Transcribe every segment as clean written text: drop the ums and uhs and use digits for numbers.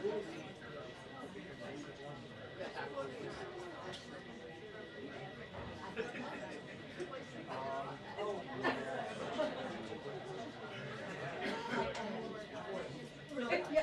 Really? Yeah. Yeah.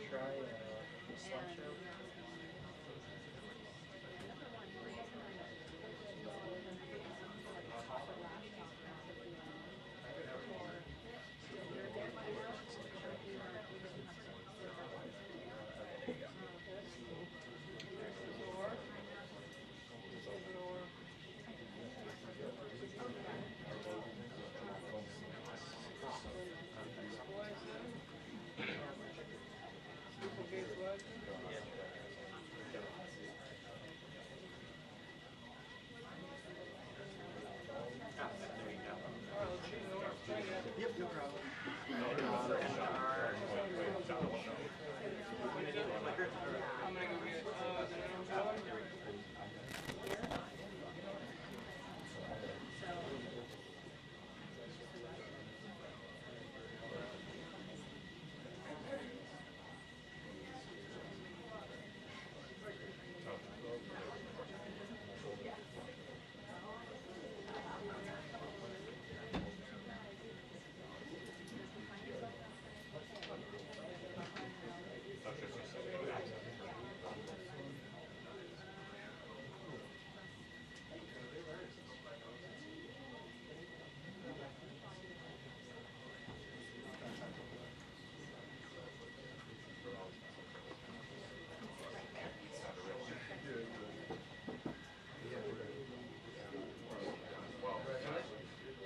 Try slideshow. Yep, no problem. I'm gonna go get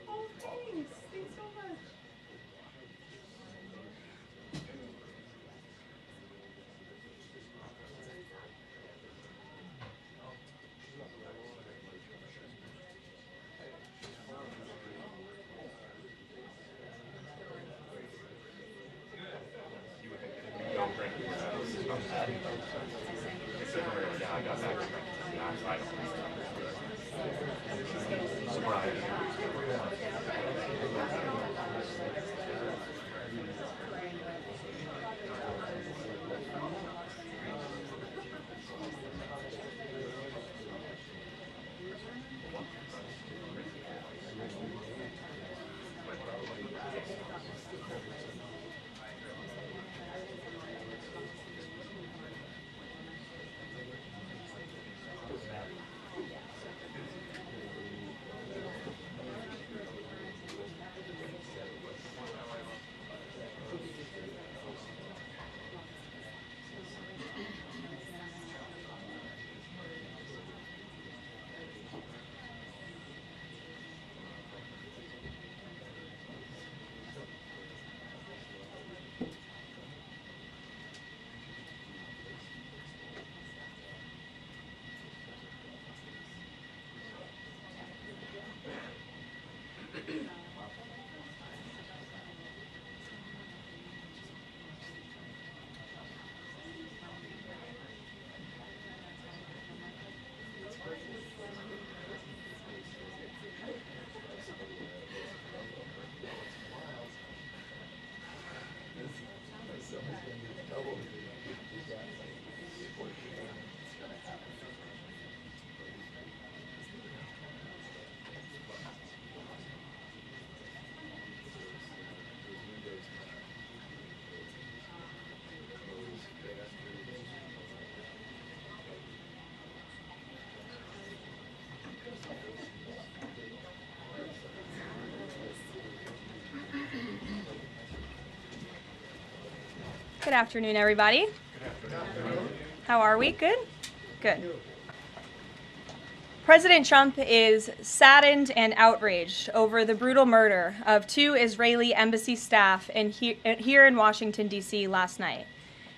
Oh, thanks. Thanks so much. Good afternoon, everybody. How are we? Good? Good. President Trump is saddened and outraged over the brutal murder of 2 Israeli embassy staff here in Washington, D.C. last night.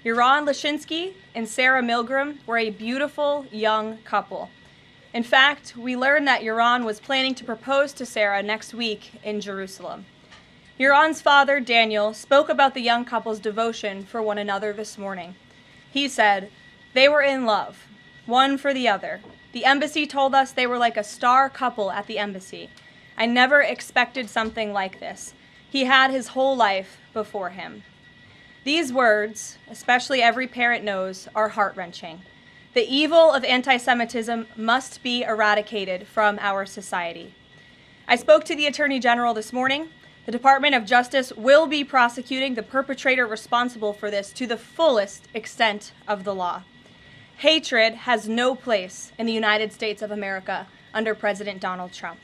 Yaron Lashinsky and Sarah Milgram were a beautiful young couple. In fact, we learned that Yaron was planning to propose to Sarah next week in Jerusalem. Yaron's father, Daniel, spoke about the young couple's devotion for one another this morning. He said, "They were in love, one for the other. The embassy told us they were like a star couple at the embassy. I never expected something like this. He had his whole life before him." These words, especially every parent knows, are heart-wrenching. The evil of anti-Semitism must be eradicated from our society. I spoke to the Attorney General this morning. The Department of Justice will be prosecuting the perpetrator responsible for this to the fullest extent of the law. Hatred has no place in the United States of America under President Donald Trump.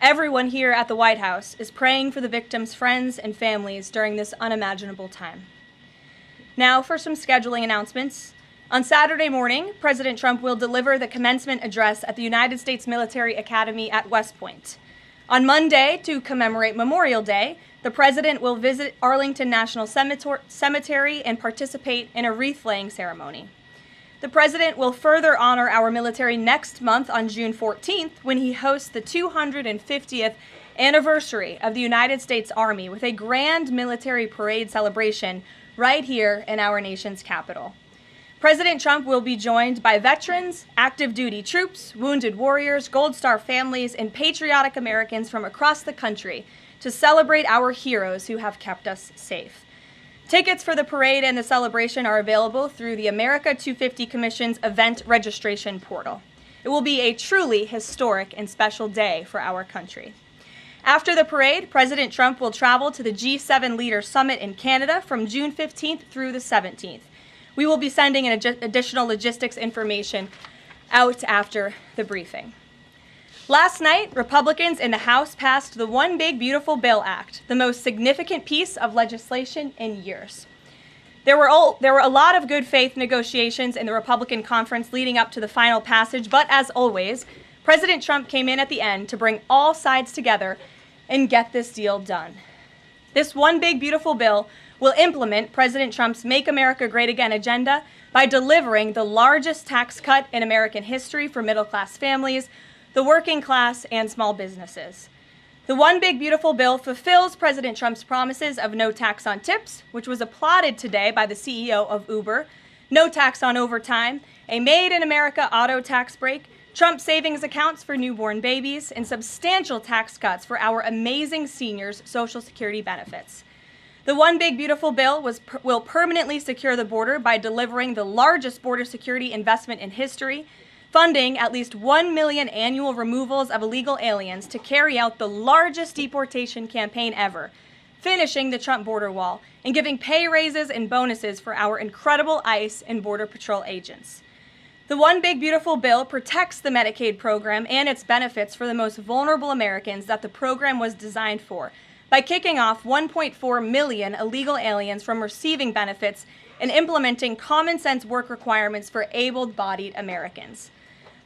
Everyone here at the White House is praying for the victims' friends and families during this unimaginable time. Now for some scheduling announcements. On Saturday morning, President Trump will deliver the commencement address at the United States Military Academy at West Point. On Monday, to commemorate Memorial Day, the President will visit Arlington National Cemetery and participate in a wreath-laying ceremony. The President will further honor our military next month on June 14th when he hosts the 250th anniversary of the United States Army with a grand military parade celebration right here in our nation's capital. President Trump will be joined by veterans, active duty troops, wounded warriors, Gold Star families, and patriotic Americans from across the country to celebrate our heroes who have kept us safe. Tickets for the parade and the celebration are available through the America 250 Commission's event registration portal. It will be a truly historic and special day for our country. After the parade, President Trump will travel to the G7 Leaders Summit in Canada from June 15th through the 17th. We will be sending additional logistics information out after the briefing. Last night, Republicans in the House passed the One Big Beautiful Bill Act, the most significant piece of legislation in years. There were a lot of good faith negotiations in the Republican conference leading up to the final passage, but as always, President Trump came in at the end to bring all sides together and get this deal done. This One Big Beautiful Bill will implement President Trump's Make America Great Again agenda by delivering the largest tax cut in American history for middle-class families, the working class, and small businesses. The One Big Beautiful Bill fulfills President Trump's promises of no tax on tips, which was applauded today by the CEO of Uber, no tax on overtime, a Made in America auto tax break, Trump savings accounts for newborn babies, and substantial tax cuts for our amazing seniors' Social Security benefits. The One Big Beautiful Bill will permanently secure the border by delivering the largest border security investment in history, funding at least 1 million annual removals of illegal aliens to carry out the largest deportation campaign ever, finishing the Trump border wall, and giving pay raises and bonuses for our incredible ICE and Border Patrol agents. The One Big Beautiful Bill protects the Medicaid program and its benefits for the most vulnerable Americans that the program was designed for, by kicking off 1.4 million illegal aliens from receiving benefits and implementing common sense work requirements for able-bodied Americans.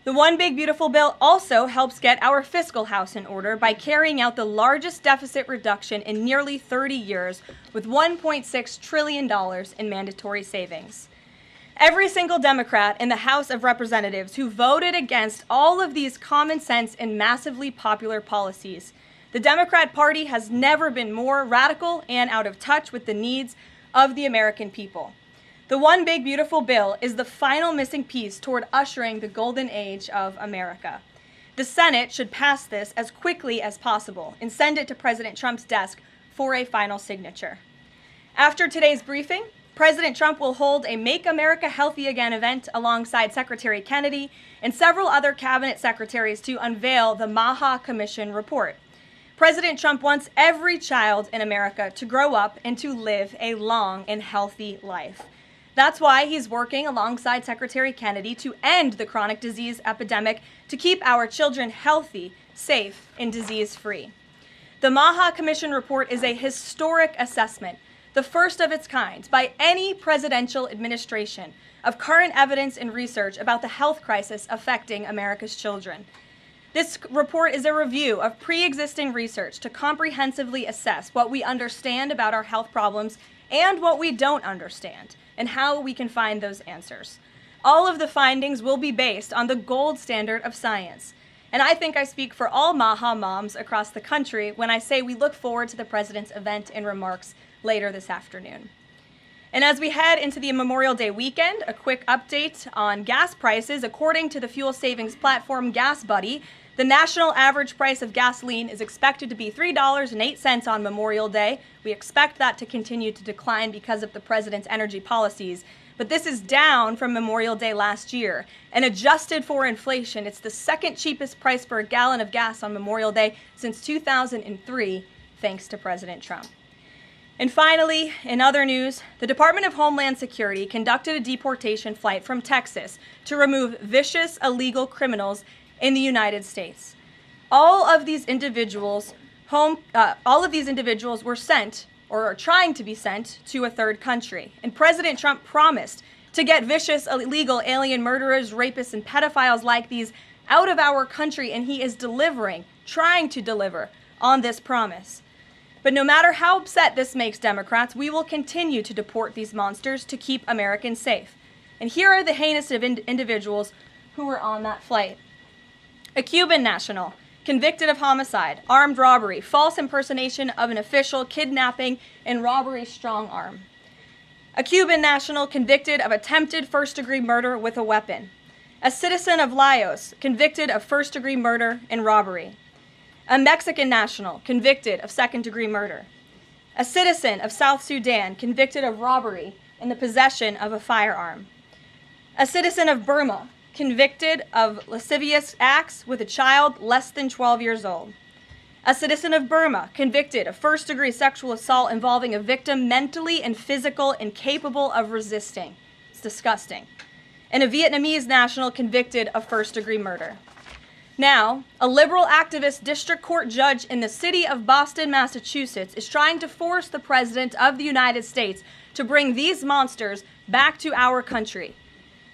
The One Big Beautiful Bill also helps get our fiscal house in order by carrying out the largest deficit reduction in nearly 30 years with $1.6 trillion in mandatory savings. Every single Democrat in the House of Representatives who voted against all of these common sense and massively popular policies. The Democrat Party has never been more radical and out of touch with the needs of the American people. The One Big Beautiful Bill is the final missing piece toward ushering the golden age of America. The Senate should pass this as quickly as possible and send it to President Trump's desk for a final signature. After today's briefing, President Trump will hold a Make America Healthy Again event alongside Secretary Kennedy and several other cabinet secretaries to unveil the Maha Commission report. President Trump wants every child in America to grow up and to live a long and healthy life. That's why he's working alongside Secretary Kennedy to end the chronic disease epidemic to keep our children healthy, safe, and disease-free. The Maha Commission report is a historic assessment, the first of its kind by any presidential administration, of current evidence and research about the health crisis affecting America's children. This report is a review of pre-existing research to comprehensively assess what we understand about our health problems and what we don't understand, and how we can find those answers. All of the findings will be based on the gold standard of science. And I think I speak for all MAHA moms across the country when I say we look forward to the president's event and remarks later this afternoon. And as we head into the Memorial Day weekend, a quick update on gas prices. According to the fuel savings platform Gas Buddy, the national average price of gasoline is expected to be $3.08 on Memorial Day. We expect that to continue to decline because of the president's energy policies. But this is down from Memorial Day last year. And adjusted for inflation, it's the second cheapest price for a gallon of gas on Memorial Day since 2003, thanks to President Trump. And finally, in other news, the Department of Homeland Security conducted a deportation flight from Texas to remove vicious illegal criminals in the United States. All of these individuals were sent, or are trying to be sent, to a third country. And President Trump promised to get vicious illegal alien murderers, rapists, and pedophiles like these out of our country, and he is trying to deliver on this promise. But no matter how upset this makes Democrats, we will continue to deport these monsters to keep Americans safe. And here are the heinous of individuals who were on that flight. A Cuban national, convicted of homicide, armed robbery, false impersonation of an official, kidnapping, and robbery strong arm. A Cuban national convicted of attempted first-degree murder with a weapon. A citizen of Laos convicted of first-degree murder and robbery. A Mexican national convicted of second-degree murder. A citizen of South Sudan convicted of robbery and the possession of a firearm. A citizen of Burma convicted of lascivious acts with a child less than 12 years old. A citizen of Burma convicted of first-degree sexual assault involving a victim mentally and physically incapable of resisting. It's disgusting. And a Vietnamese national convicted of first-degree murder. Now, a liberal activist district court judge in the city of Boston, Massachusetts, is trying to force the President of the United States to bring these monsters back to our country.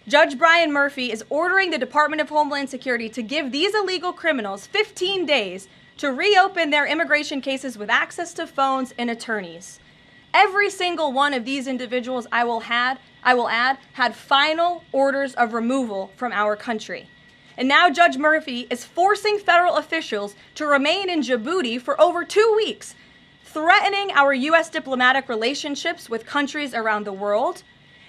Judge Brian Murphy is ordering the Department of Homeland Security to give these illegal criminals 15 days to reopen their immigration cases with access to phones and attorneys. Every single one of these individuals, I will add, had final orders of removal from our country. And now Judge Murphy is forcing federal officials to remain in Djibouti for over 2 weeks, threatening our U.S. diplomatic relationships with countries around the world,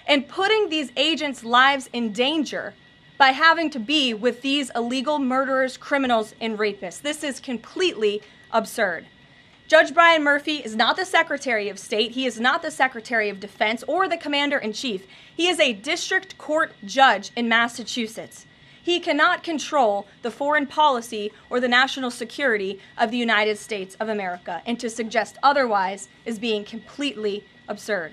and putting these agents' lives in danger by having to be with these illegal murderers, criminals, and rapists. This is completely absurd. Judge Brian Murphy is not the Secretary of State. He is not the Secretary of Defense or the Commander-in-Chief. He is a district court judge in Massachusetts. He cannot control the foreign policy or the national security of the United States of America, and to suggest otherwise is being completely absurd.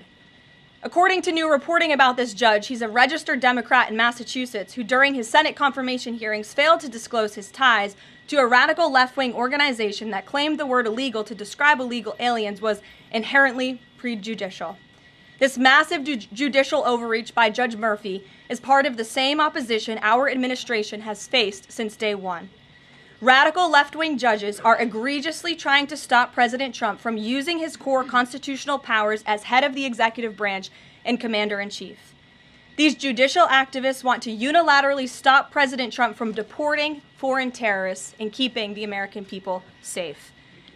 According to new reporting about this judge, he's a registered Democrat in Massachusetts who during his Senate confirmation hearings failed to disclose his ties to a radical left-wing organization that claimed the word illegal to describe illegal aliens was inherently prejudicial. This massive judicial overreach by Judge Murphy is part of the same opposition our administration has faced since day one. Radical left-wing judges are egregiously trying to stop President Trump from using his core constitutional powers as head of the executive branch and commander-in-chief. These judicial activists want to unilaterally stop President Trump from deporting foreign terrorists and keeping the American people safe.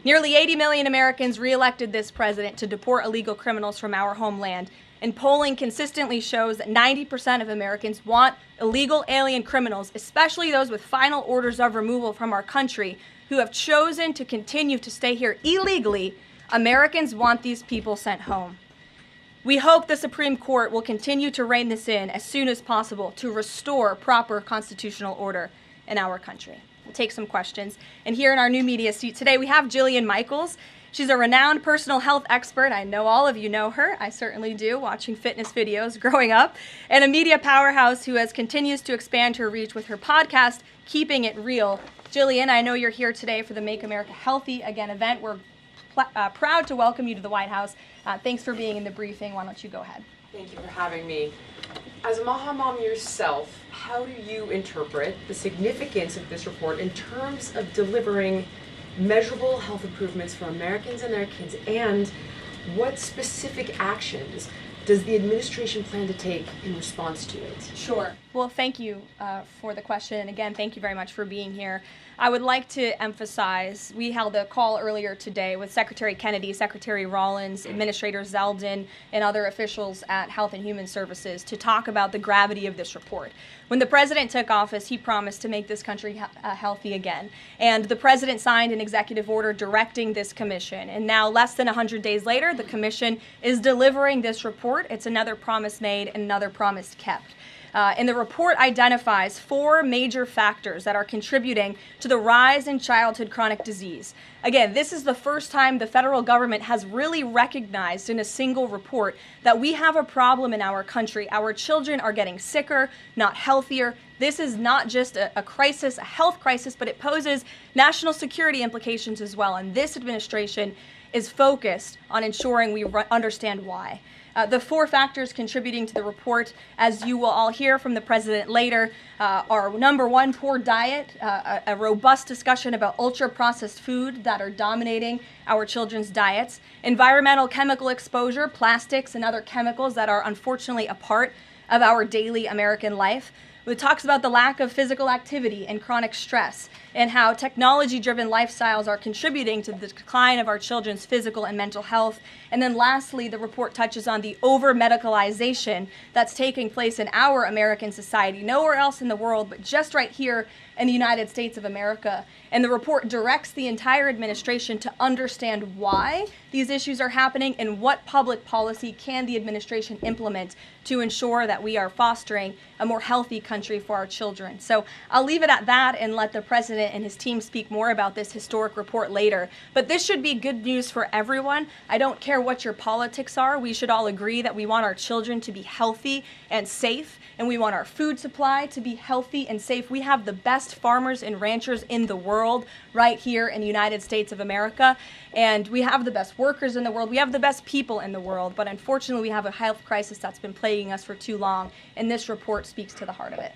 Nearly 80 million Americans re-elected this president to deport illegal criminals from our homeland, and polling consistently shows that 90% of Americans want illegal alien criminals, especially those with final orders of removal from our country, who have chosen to continue to stay here illegally. Americans want these people sent home. We hope the Supreme Court will continue to rein this in as soon as possible to restore proper constitutional order in our country. We'll take some questions. And here in our new media seat today, we have Jillian Michaels. She's a renowned personal health expert. I know all of you know her. I certainly do, watching fitness videos growing up. And a media powerhouse who continues to expand her reach with her podcast, Keeping It Real. Jillian, I know you're here today for the Make America Healthy Again event. We're proud to welcome you to the White House. Thanks for being in the briefing. Why don't you go ahead? Thank you for having me. As a Maha mom yourself, how do you interpret the significance of this report in terms of delivering measurable health improvements for Americans and their kids, and what specific actions does the administration plan to take in response to it? Sure. Well, thank you for the question. And again, thank you very much for being here. I would like to emphasize, we held a call earlier today with Secretary Kennedy, Secretary Rollins, Administrator Zeldin, and other officials at Health and Human Services to talk about the gravity of this report. When the president took office, he promised to make this country healthy again. And the president signed an executive order directing this commission. And now, less than 100 days later, the commission is delivering this report. It's another promise made and another promise kept. And the report identifies 4 major factors that are contributing to the rise in childhood chronic disease. Again, this is the first time the federal government has really recognized in a single report that we have a problem in our country. Our children are getting sicker, not healthier. This is not just a crisis, a health crisis, but it poses national security implications as well. And this administration is focused on ensuring we understand why. The 4 factors contributing to the report, as you will all hear from the president later, are number 1, poor diet, a robust discussion about ultra-processed food that are dominating our children's diets, environmental chemical exposure, plastics and other chemicals that are unfortunately a part of our daily American life. It talks about the lack of physical activity and chronic stress, and how technology-driven lifestyles are contributing to the decline of our children's physical and mental health. And then lastly, the report touches on the over-medicalization that's taking place in our American society, nowhere else in the world, but just right here in the United States of America. And the report directs the entire administration to understand why these issues are happening and what public policy can the administration implement to ensure that we are fostering a more healthy country for our children. So I'll leave it at that and let the president and his team speak more about this historic report later. But this should be good news for everyone. I don't care what your politics are. We should all agree that we want our children to be healthy and safe, and we want our food supply to be healthy and safe. We have the best farmers and ranchers in the world right here in the United States of America, and we have the best workers in the world. We have the best people in the world, but unfortunately we have a health crisis that's been plaguing us for too long, and this report speaks to the heart of it.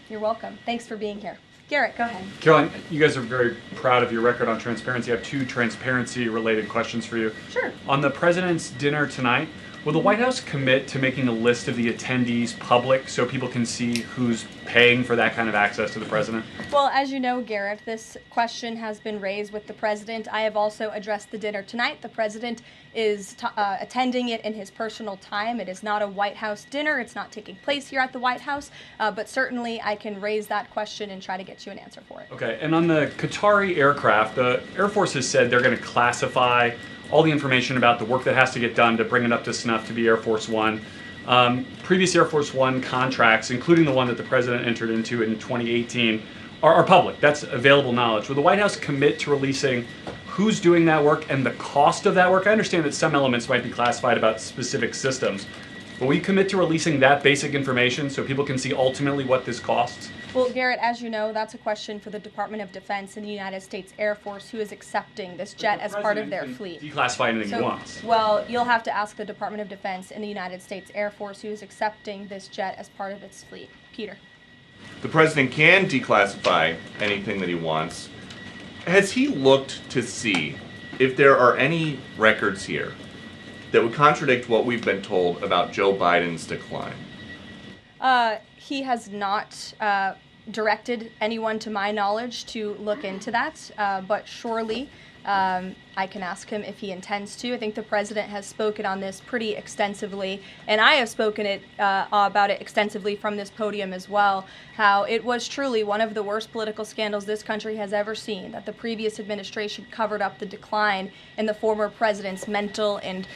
You're welcome. Thanks for being here. Garrett, go ahead. Karoline, you guys are very proud of your record on transparency. I have 2 transparency-related questions for you. Sure. On the president's dinner tonight, will the White House commit to making a list of the attendees public so people can see who's paying for that kind of access to the president? Well, as you know, Garrett, this question has been raised with the president. I have also addressed the dinner tonight. The president is attending it in his personal time. It is not a White House dinner. It's not taking place here at the White House, but certainly I can raise that question and try to get you an answer for it. Okay, and on the Qatari aircraft, the Air Force has said they're going to classify all the information about the work that has to get done to bring it up to snuff to be Air Force One. Previous Air Force One contracts, including the one that the president entered into in 2018, are public. That's available knowledge. Will the White House commit to releasing who's doing that work and the cost of that work? I understand that some elements might be classified about specific systems, but will you commit to releasing that basic information so people can see ultimately what this costs? Well, Garrett, as you know, that's a question for the Department of Defense and the United States Air Force, who is accepting this jet as part of their fleet. Declassify anything he wants. Well, you'll have to ask the Department of Defense and the United States Air Force, who is accepting this jet as part of its fleet. Peter. The president can declassify anything that he wants. Has he looked to see if there are any records here that would contradict what we've been told about Joe Biden's decline? He has not directed anyone, to my knowledge, to look into that, but surely I can ask him if he intends to. I think the president has spoken on this pretty extensively, and I have spoken about it extensively from this podium as well, how it was truly one of the worst political scandals this country has ever seen, that the previous administration covered up the decline in the former president's mental and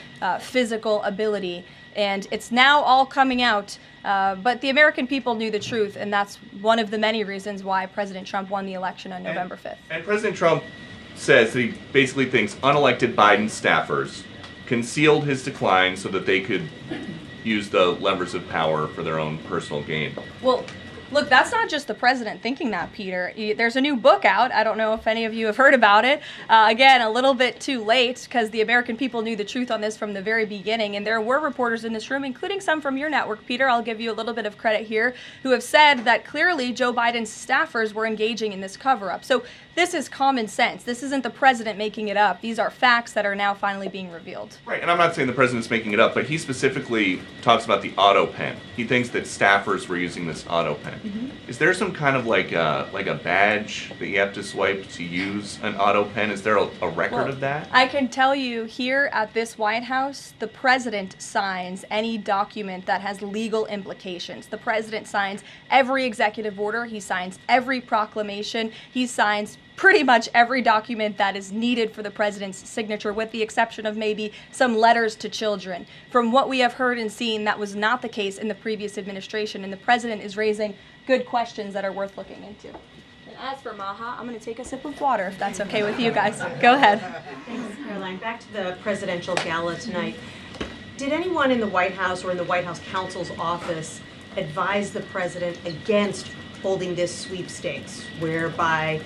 physical ability. And it's now all coming out, but the American people knew the truth, and that's one of the many reasons why President Trump won the election on November 5th. And President Trump says that he basically thinks unelected Biden staffers concealed his decline so that they could use the levers of power for their own personal gain. Well, Look, that's not just the president thinking that, Peter. There's a new book out. I don't know if any of you have heard about it. Again, a little bit too late because the American people knew the truth on this from the very beginning. And there were reporters in this room, including some from your network, Peter, I'll give you a little bit of credit here, who have said that clearly Joe Biden's staffers were engaging in this cover-up. So this is common sense. This isn't the president making it up. These are facts that are now finally being revealed. Right, and I'm not saying the president's making it up, but he specifically talks about the auto pen. He thinks that staffers were using this auto pen. Mm-hmm. Is there some kind of like a badge that you have to swipe to use an auto pen? Is there a record of that? I can tell you here at this White House, the president signs any document that has legal implications. The president signs every executive order. He signs every proclamation. He signs pretty much every document that is needed for the president's signature, with the exception of maybe some letters to children. From what we have heard and seen, that was not the case in the previous administration, and the president is raising good questions that are worth looking into. And as for Maha, I'm going to take a sip of water, if that's okay with you guys. Go ahead. Thanks, Caroline. Back to the presidential gala tonight. Did anyone in the White House or in the White House counsel's office advise the president against holding this sweepstakes, whereby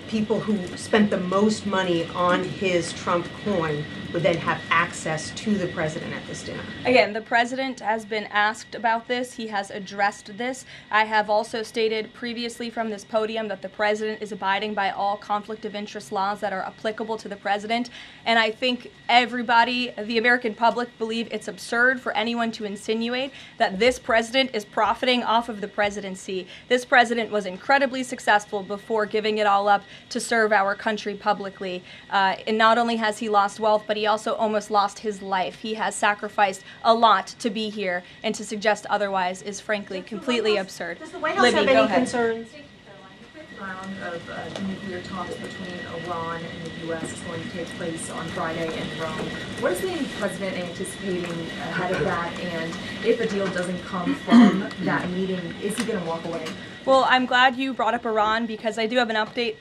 people who spent the most money on his Trump coin would then have access to the president at this dinner? Again, the president has been asked about this. He has addressed this. I have also stated previously from this podium that the president is abiding by all conflict of interest laws that are applicable to the president. And I think everybody, the American public, believe it's absurd for anyone to insinuate that this president is profiting off of the presidency. This president was incredibly successful before giving it all up to serve our country publicly. And not only has he lost wealth, but he also almost lost his life. He has sacrificed a lot to be here, and to suggest otherwise is frankly completely absurd. Does the White House Libby, have go any ahead. concerns? The fifth round of nuclear talks between Iran and the U.S. is going to take place on Friday in Rome. What is the president anticipating ahead of that? And if a deal doesn't come from that meeting, is he going to walk away? Well, I'm glad you brought up Iran, because I do have an update.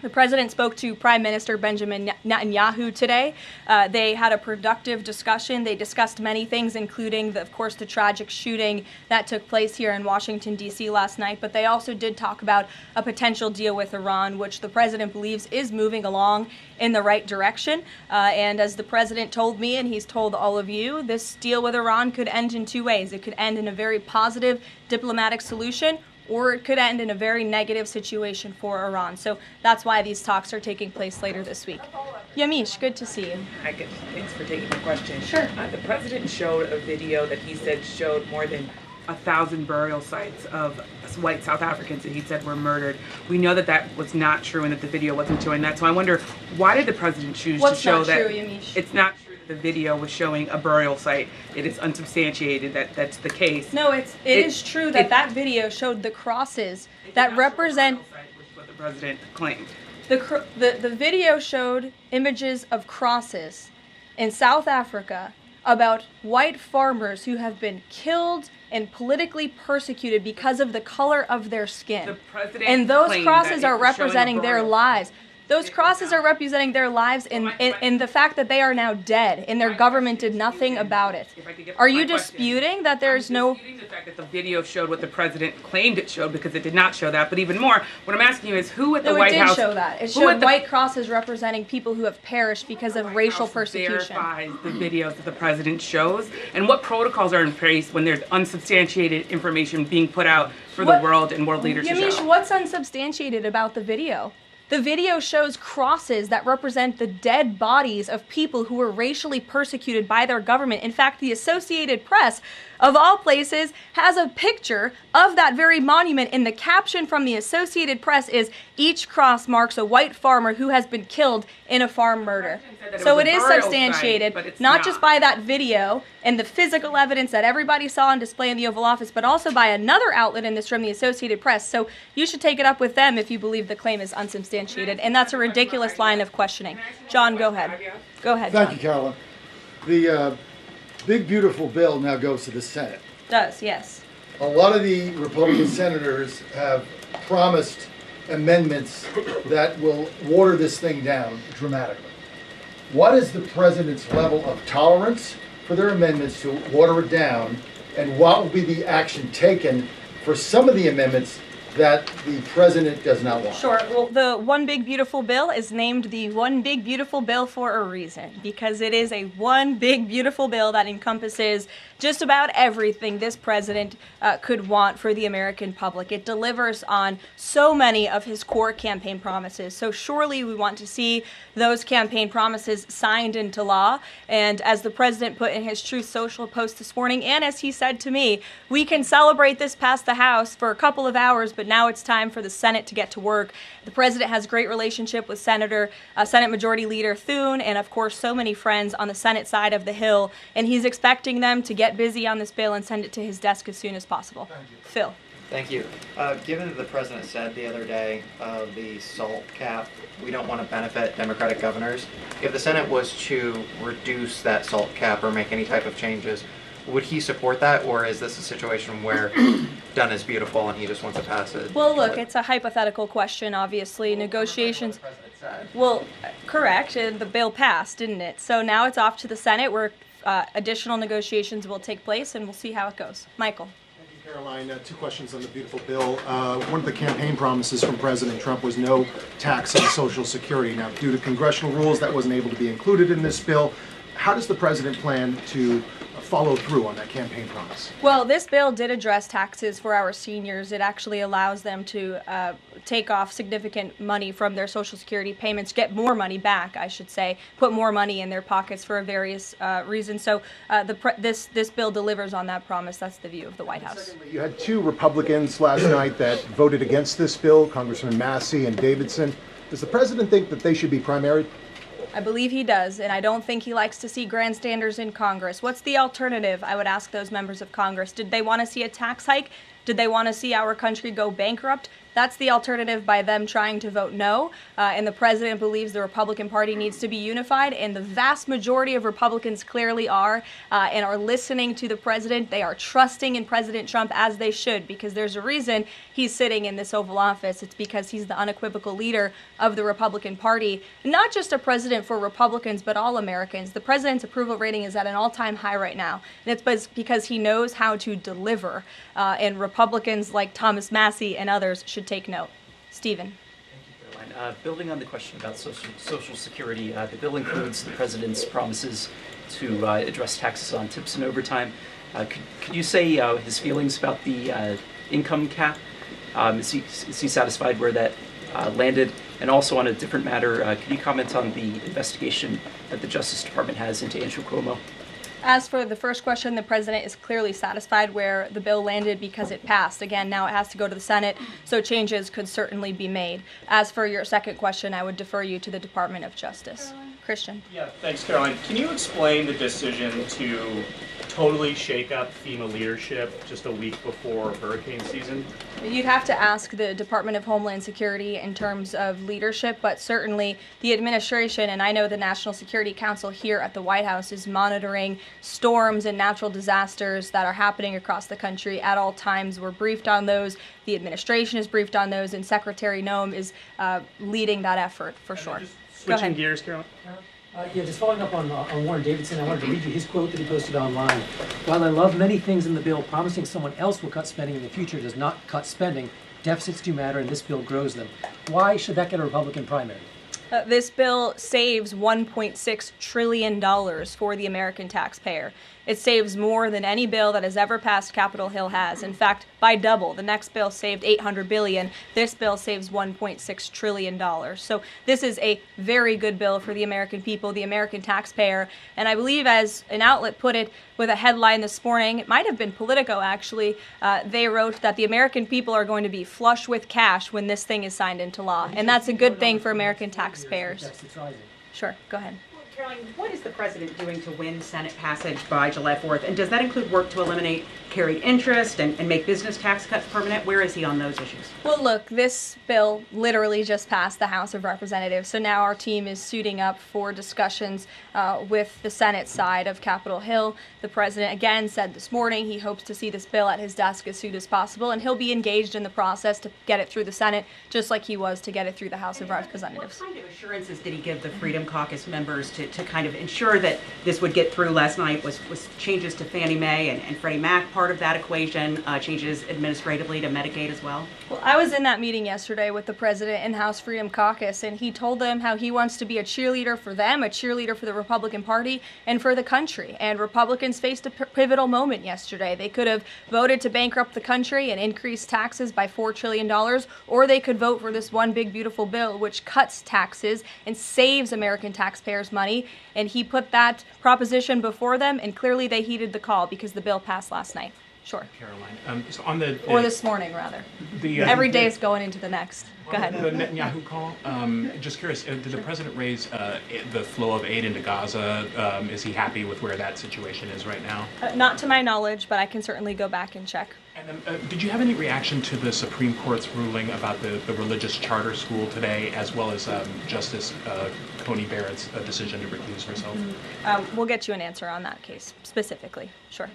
The president spoke to Prime Minister Benjamin Netanyahu today. They had a productive discussion. They discussed many things, including, of course, the tragic shooting that took place here in Washington, D.C. last night. But they also did talk about a potential deal with Iran, which the president believes is moving along in the right direction. And as the president told me, and he's told all of you, this deal with Iran could end in two ways. It could end in a very positive diplomatic solution, or it could end in a very negative situation for Iran. So that's why these talks are taking place later this week. Yamish, good to see you. Hi, good. Thanks for taking the question. Sure. The president showed a video that he said showed more than 1,000 burial sites of white South Africans that he said were murdered. We know that that was not true and that the video wasn't showing that. So I wonder, why did the president choose to show that? What's not true, Yamish? It's not true. The video was showing a burial site. It is unsubstantiated that that's the case. No, it is true that that video showed the crosses that represent. Which is what the president claimed. The video showed images of crosses in South Africa about white farmers who have been killed and politically persecuted because of the color of their skin. The president And those claimed crosses that it are was showing a representing their burial lives. Those crosses are representing their lives in the fact that they are now dead, and their government did nothing about it. Are you disputing that there's no... I'm disputing the fact that the video showed what the president claimed it showed, because it did not show that. But even more, what I'm asking you is who at the White House... No, it did show that. It showed white crosses representing people who have perished because of racial persecution. Verifies the videos that the president shows, and what protocols are in place when there's unsubstantiated information being put out for the world and world leaders to Yamish, show? what's unsubstantiated about the video? The video shows crosses that represent the dead bodies of people who were racially persecuted by their government. In fact, the Associated Press, of all places, has a picture of that very monument, and the caption from the Associated Press is, "Each cross marks a white farmer who has been killed in a farm murder." So it is substantiated, not just by that video and the physical evidence that everybody saw on display in the Oval Office, but also by another outlet in this room, the Associated Press. So you should take it up with them if you believe the claim is unsubstantiated, and that's a ridiculous line of questioning. John, go ahead. Go ahead, John. Thank you, Caroline. The big, beautiful bill now goes to the Senate. Does, yes. A lot of the Republican senators have promised amendments that will water this thing down dramatically. What is the president's level of tolerance for their amendments to water it down, and what will be the action taken for some of the amendments that the president does not want? Sure. Well, the One Big Beautiful Bill is named the One Big Beautiful Bill for a reason, because it is a one big beautiful bill that encompasses just about everything this president could want for the American public. It delivers on so many of his core campaign promises. So surely we want to see those campaign promises signed into law. And as the president put in his Truth Social post this morning, and as he said to me, we can celebrate this past the House for a couple of hours, but now it's time for the Senate to get to work. The president has a great relationship with Senate Majority Leader Thune, and of course so many friends on the Senate side of the Hill, and he's expecting them to get busy on this bill and send it to his desk as soon as possible. Phil. Thank you. Given that the president said the other day the SALT cap, we don't want to benefit Democratic governors. If the Senate was to reduce that SALT cap or make any type of changes, would he support that, or is this a situation where done is beautiful and he just wants to pass it? Well, look, it's a hypothetical question, obviously. Negotiations. Well, correct, and the bill passed, didn't it? So now it's off to the Senate where additional negotiations will take place, and we'll see how it goes. Michael. Thank you, Caroline. Two questions on the beautiful bill. One of the campaign promises from President Trump was no tax on Social Security. Now, due to congressional rules, that wasn't able to be included in this bill. How does the president plan to follow through on that campaign promise? Well, this bill did address taxes for our seniors. It actually allows them to take off significant money from their Social Security payments, get more money back, I should say, put more money in their pockets for various reasons. So this bill delivers on that promise. That's the view of the White House. Secondly, you had two Republicans last night that voted against this bill, Congressman Massey and Davidson. Does the president think that they should be primaried? I believe he does, and I don't think he likes to see grandstanders in Congress. What's the alternative? I would ask those members of Congress. Did they want to see a tax hike? Did they want to see our country go bankrupt? That's the alternative by them trying to vote no. And the president believes the Republican Party needs to be unified, and the vast majority of Republicans clearly are and are listening to the president. They are trusting in President Trump, as they should, because there's a reason he's sitting in this Oval Office. It's because he's the unequivocal leader of the Republican Party. Not just a president for Republicans, but all Americans. The president's approval rating is at an all-time high right now, and it's because he knows how to deliver. And Republicans like Thomas Massey and others should take note. Stephen. Thank you, Caroline. Building on the question about Social Security, the bill includes the president's promises to address taxes on tips and overtime. Could you say his feelings about the income cap? Is he satisfied where that landed? And also on a different matter, can you comment on the investigation that the Justice Department has into Andrew Cuomo? As for the first question, the president is clearly satisfied where the bill landed because it passed. Again, now it has to go to the Senate, so changes could certainly be made. As for your second question, I would defer you to the Department of Justice. Christian. Yeah, thanks, Caroline. Can you explain the decision to totally shake up FEMA leadership just a week before hurricane season? You'd have to ask the Department of Homeland Security in terms of leadership, but certainly the administration, and I know the National Security Council here at the White House is monitoring storms and natural disasters that are happening across the country at all times. We're briefed on those. The administration is briefed on those, and Secretary Noem is leading that effort for sure. Switching gears, Caroline. Yeah, just following up on Warren Davidson, I wanted to read you his quote that he posted online. While I love many things in the bill, promising someone else will cut spending in the future does not cut spending. Deficits do matter, and this bill grows them. Why should that get a Republican primary? This bill saves $1.6 trillion for the American taxpayer. It saves more than any bill that has ever passed Capitol Hill has. In fact, by double. The next bill saved $800 billion. This bill saves $1.6 trillion. So this is a very good bill for the American people, the American taxpayer. And I believe, as an outlet put it with a headline this morning, it might have been Politico actually, they wrote that the American people are going to be flush with cash when this thing is signed into law. And that's a good thing for American taxpayers. Sure, go ahead. Caroline, what is the president doing to win Senate passage by July 4th? And does that include work to eliminate carried interest and make business tax cuts permanent? Where is he on those issues? Well, look, this bill literally just passed the House of Representatives. So now our team is suiting up for discussions with the Senate side of Capitol Hill. The president again said this morning he hopes to see this bill at his desk as soon as possible, and he'll be engaged in the process to get it through the Senate, just like he was to get it through the House of Representatives. What kind of assurances did he give the Freedom Caucus members to to kind of ensure that this would get through last night was changes to Fannie Mae and Freddie Mac, part of that equation, changes administratively to Medicaid as well? Well, I was in that meeting yesterday with the president and House Freedom Caucus, and he told them how he wants to be a cheerleader for them, a cheerleader for the Republican Party, and for the country. And Republicans faced a pivotal moment yesterday. They could have voted to bankrupt the country and increase taxes by $4 trillion, or they could vote for this one big, beautiful bill which cuts taxes and saves American taxpayers money. And he put that proposition before them, and clearly they heeded the call because the bill passed last night. Sure. Caroline, so on the or this morning, rather. The, every day is going into the next. Go ahead. The Netanyahu call. Just curious, did the president raise the flow of aid into Gaza? Is he happy with where that situation is right now? Not to my knowledge, but I can certainly go back and check. And then, did you have any reaction to the Supreme Court's ruling about the religious charter school today, as well as Justice Coney Barrett's decision to recuse herself? We'll get you an answer on that case specifically. Sure.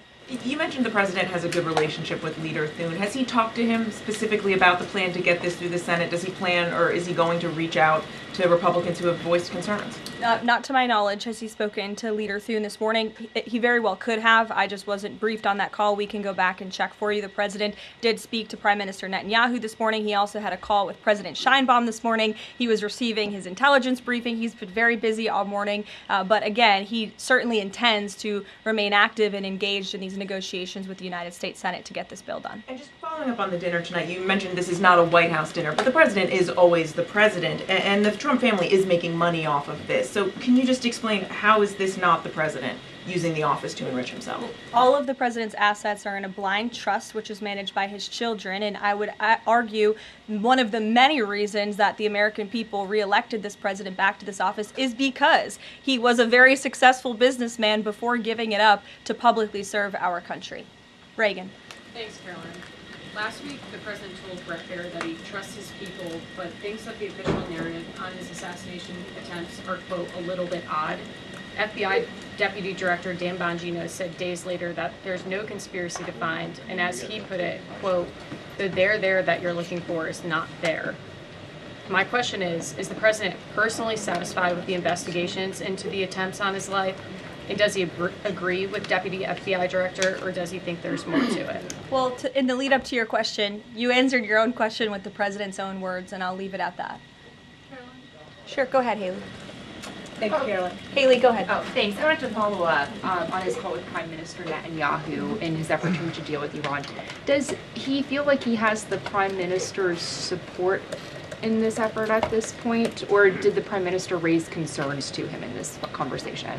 You mentioned the president has a good relationship with Leader Thune. Has he talked to him specifically about the plan to get this through the Senate? Does he plan, or is he going to reach out to Republicans who have voiced concerns? Not to my knowledge has he spoken to Leader Thune this morning. He very well could have. I just wasn't briefed on that call. We can go back and check for you. The president did speak to Prime Minister Netanyahu this morning. He also had a call with President Sheinbaum this morning. He was receiving his intelligence briefing. He's been very busy all morning. But again, he certainly intends to remain active and engaged in these negotiations with the United States Senate to get this bill done. And just following up on the dinner tonight, you mentioned this is not a White House dinner, but the president is always the president, and the Trump family is making money off of this. So can you just explain, how is this not the president using the office to enrich himself? All of the president's assets are in a blind trust, which is managed by his children, and I would argue one of the many reasons that the American people reelected this president back to this office is because he was a very successful businessman before giving it up to publicly serve our country. Reagan. Thanks, Caroline. Last week, the president told Brett Baer that he trusts his people, but thinks that the official narrative on his assassination attempts are, quote, a little bit odd. FBI Deputy Director Dan Bongino said days later that there's no conspiracy to find, and as he put it, quote, the there that you're looking for is not there. My question is the president personally satisfied with the investigations into the attempts on his life? And does he agree with Deputy FBI Director, or does he think there's more to it? Well, in the lead up to your question, you answered your own question with the president's own words, and I'll leave it at that. Caroline? Sure, go ahead, Haley. Thank you, Caroline. Haley, go ahead. Oh, thanks. I wanted to follow up on his call with Prime Minister Netanyahu in his effort to reach a deal with Iran. Does he feel like he has the Prime Minister's support in this effort at this point, or did the Prime Minister raise concerns to him in this conversation?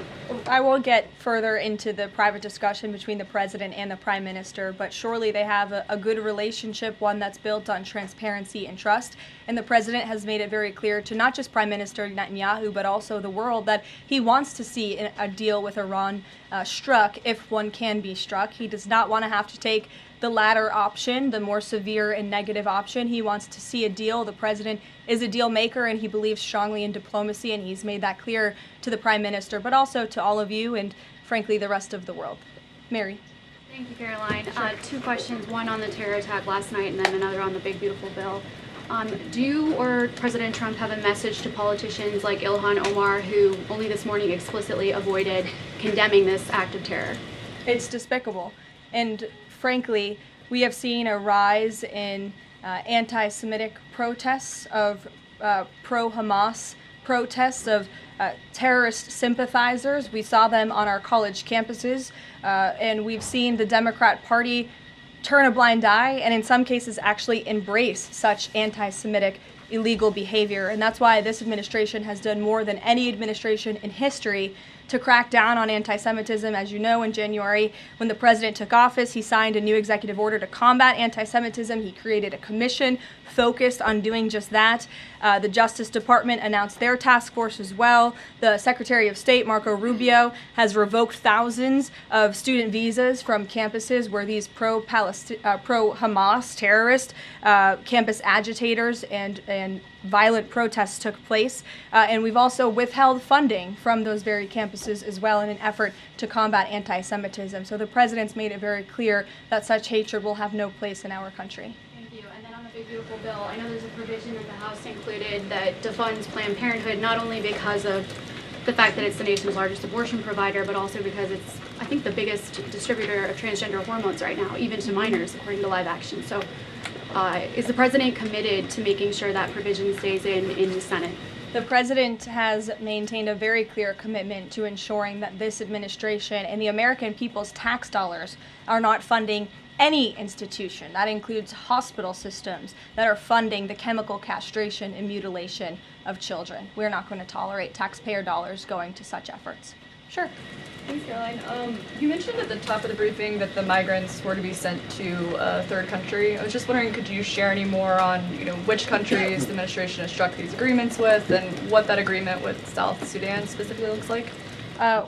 I will get further into the private discussion between the president and the prime minister, but surely they have a good relationship, one that's built on transparency and trust. And the president has made it very clear to not just Prime Minister Netanyahu, but also the world, that he wants to see a deal with Iran struck, if one can be struck. He does not want to have to take the latter option, the more severe and negative option. He wants to see a deal. The president is a deal maker, and he believes strongly in diplomacy, and he's made that clear to the prime minister, but also to all of you and, frankly, the rest of the world. Mary. Thank you, Caroline. Two questions, one on the terror attack last night and then another on the big, beautiful bill. Do you or President Trump have a message to politicians like Ilhan Omar, who only this morning explicitly avoided condemning this act of terror? It's despicable. And frankly, we have seen a rise in anti-Semitic protests, of pro-Hamas protests, of terrorist sympathizers. We saw them on our college campuses, and we've seen the Democrat Party turn a blind eye and in some cases actually embrace such anti-Semitic illegal behavior. And that's why this administration has done more than any administration in history to crack down on anti-Semitism. As you know, in January, when the president took office, he signed a new executive order to combat anti-Semitism. He created a commission focused on doing just that. The Justice Department announced their task force as well. The Secretary of State, Marco Rubio, has revoked thousands of student visas from campuses where these pro-Hamas terrorist campus agitators and violent protests took place. And we've also withheld funding from those very campuses as well in an effort to combat anti-Semitism. So the president's made it very clear that such hatred will have no place in our country. Thank you. And then on the big, beautiful bill, I know there's a provision that the House included that defunds Planned Parenthood, not only because of the fact that it's the nation's largest abortion provider, but also because it's, I think, the biggest distributor of transgender hormones right now, even to minors, according to Live Action. So is the president committed to making sure that provision stays in the Senate? The president has maintained a very clear commitment to ensuring that this administration and the American people's tax dollars are not funding any institution. That includes hospital systems that are funding the chemical castration and mutilation of children. We're not going to tolerate taxpayer dollars going to such efforts. Sure. Thanks, Caroline. You mentioned at the top of the briefing that the migrants were to be sent to a third country. I was just wondering, could you share any more on, which countries the administration has struck these agreements with, and what that agreement with South Sudan specifically looks like?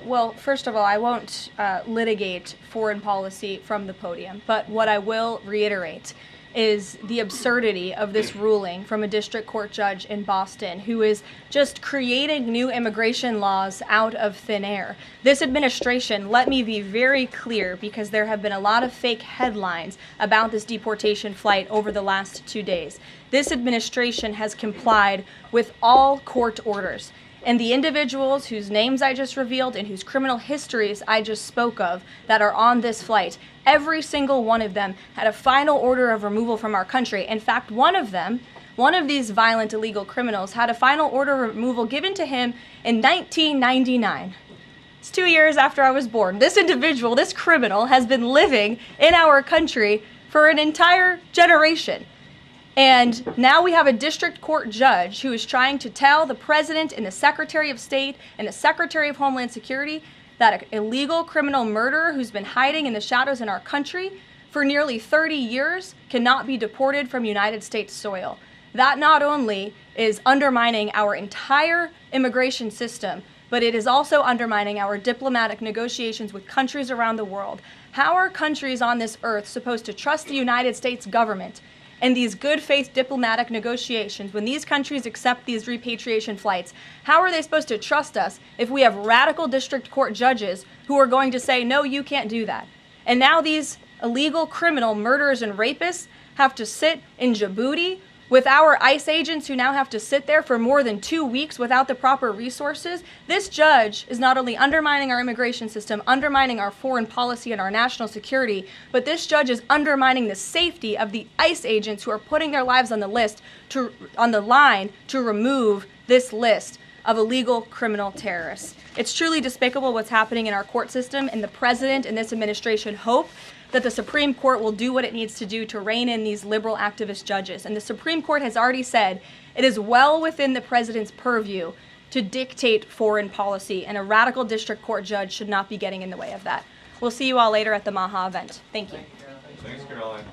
Well, first of all, I won't litigate foreign policy from the podium, but what I will reiterate is the absurdity of this ruling from a district court judge in Boston who is just creating new immigration laws out of thin air. This administration, let me be very clear, because there have been a lot of fake headlines about this deportation flight over the last 2 days. This administration has complied with all court orders. And the individuals whose names I just revealed and whose criminal histories I just spoke of that are on this flight, every single one of them had a final order of removal from our country. In fact, one of these violent illegal criminals had a final order of removal given to him in 1999. It's 2 years after I was born. This individual, this criminal, has been living in our country for an entire generation. And now we have a district court judge who is trying to tell the president and the Secretary of State and the Secretary of Homeland Security that an illegal criminal murderer who's been hiding in the shadows in our country for nearly 30 years cannot be deported from United States soil. That not only is undermining our entire immigration system, but it is also undermining our diplomatic negotiations with countries around the world. How are countries on this earth supposed to trust the United States government and these good faith diplomatic negotiations when these countries accept these repatriation flights? How are they supposed to trust us if we have radical district court judges who are going to say, no, you can't do that? And now these illegal criminal murderers and rapists have to sit in Djibouti with our ICE agents who now have to sit there for more than 2 weeks without the proper resources. This judge is not only undermining our immigration system, undermining our foreign policy and our national security, but this judge is undermining the safety of the ICE agents who are putting their lives on the line to remove this list of illegal criminal terrorists. It's truly despicable what's happening in our court system, and the president and this administration hope that the Supreme Court will do what it needs to do to rein in these liberal activist judges. And the Supreme Court has already said it is well within the president's purview to dictate foreign policy, and a radical district court judge should not be getting in the way of that. We'll see you all later at the Maha event. Thank you. Thanks, Caroline.